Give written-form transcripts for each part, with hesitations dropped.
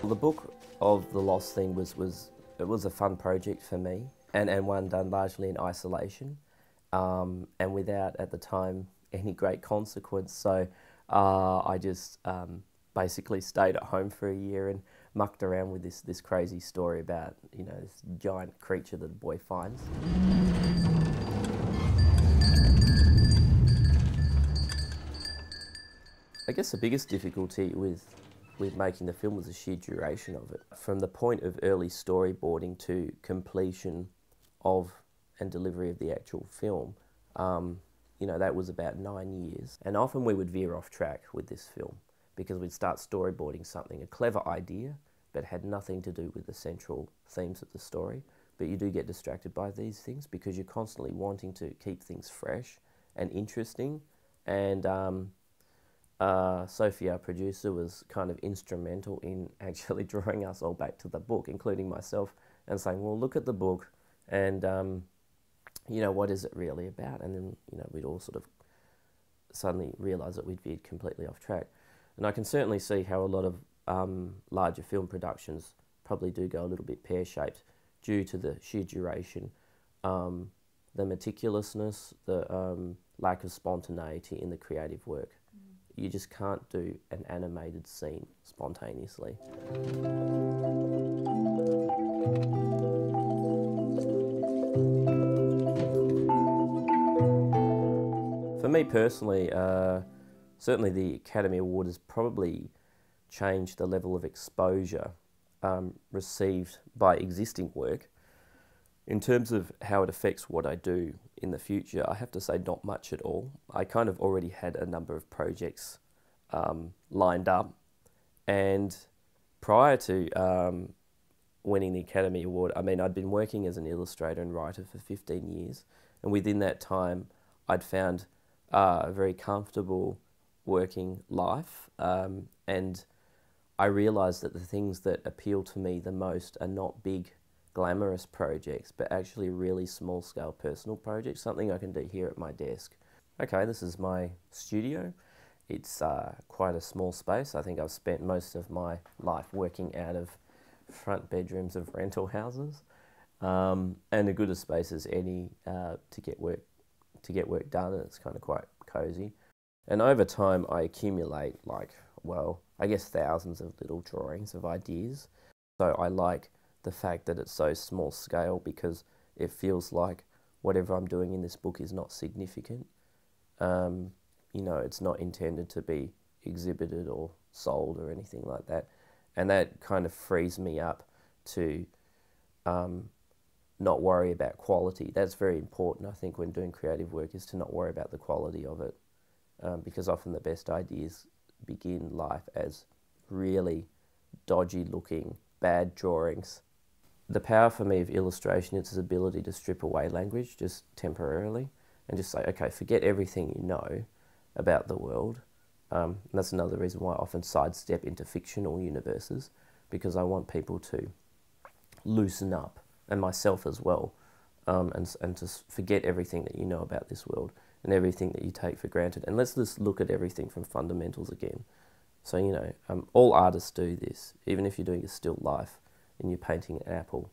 The book of The Lost Thing was a fun project for me, and one done largely in isolation, and without, at the time, any great consequence. So I just basically stayed at home for a year and mucked around with this crazy story about, you know, this giant creature that a boy finds. I guess the biggest difficulty with making the film was the sheer duration of it. From the point of early storyboarding to completion of and delivery of the actual film, you know, that was about 9 years. And often we would veer off track with this film because we'd start storyboarding something, a clever idea, but had nothing to do with the central themes of the story. But you do get distracted by these things because you're constantly wanting to keep things fresh and interesting. And Sophie, our producer, was kind of instrumental in actually drawing us all back to the book, including myself, and saying, well, look at the book and, you know, what is it really about? And then, you know, we'd all sort of suddenly realise that we'd veered completely off track. And I can certainly see how a lot of larger film productions probably do go a little bit pear-shaped due to the sheer duration, the meticulousness, the lack of spontaneity in the creative work. You just can't do an animated scene spontaneously. For me personally, certainly the Academy Award has probably changed the level of exposure received by existing work. In terms of how it affects what I do in the future, I have to say not much at all. I kind of already had a number of projects lined up, and prior to winning the Academy Award, I mean, I'd been working as an illustrator and writer for 15 years, and within that time I'd found a very comfortable working life, and I realised that the things that appeal to me the most are not big glamorous projects, but actually really small-scale personal projects, something I can do here at my desk. Okay, this is my studio. It's quite a small space. I think I've spent most of my life working out of front bedrooms of rental houses, and a good a space as any to get work done, and it's kind of quite cosy. And over time I accumulate, like, well, I guess thousands of little drawings of ideas. So I like the fact that it's so small scale because it feels like whatever I'm doing in this book is not significant. You know, it's not intended to be exhibited or sold or anything like that. And that kind of frees me up to not worry about quality. That's very important, I think, when doing creative work, is to not worry about the quality of it. Because often the best ideas begin life as really dodgy looking, bad drawings. The power for me of illustration is its ability to strip away language just temporarily and just say, okay, forget everything you know about the world. And that's another reason why I often sidestep into fictional universes, because I want people to loosen up, and myself as well, and to forget everything that you know about this world and everything that you take for granted. And let's just look at everything from fundamentals again. So, you know, all artists do this. Even if you're doing a still life and you're painting an apple,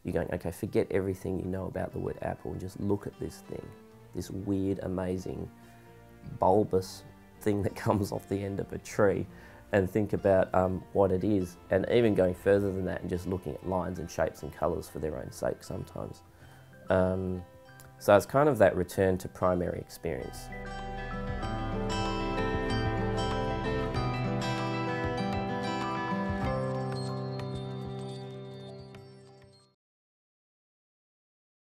you're going, okay, forget everything you know about the word apple and just look at this thing, this weird, amazing, bulbous thing that comes off the end of a tree, and think about what it is. And even going further than that and just looking at lines and shapes and colours for their own sake sometimes. So it's kind of that return to primary experience.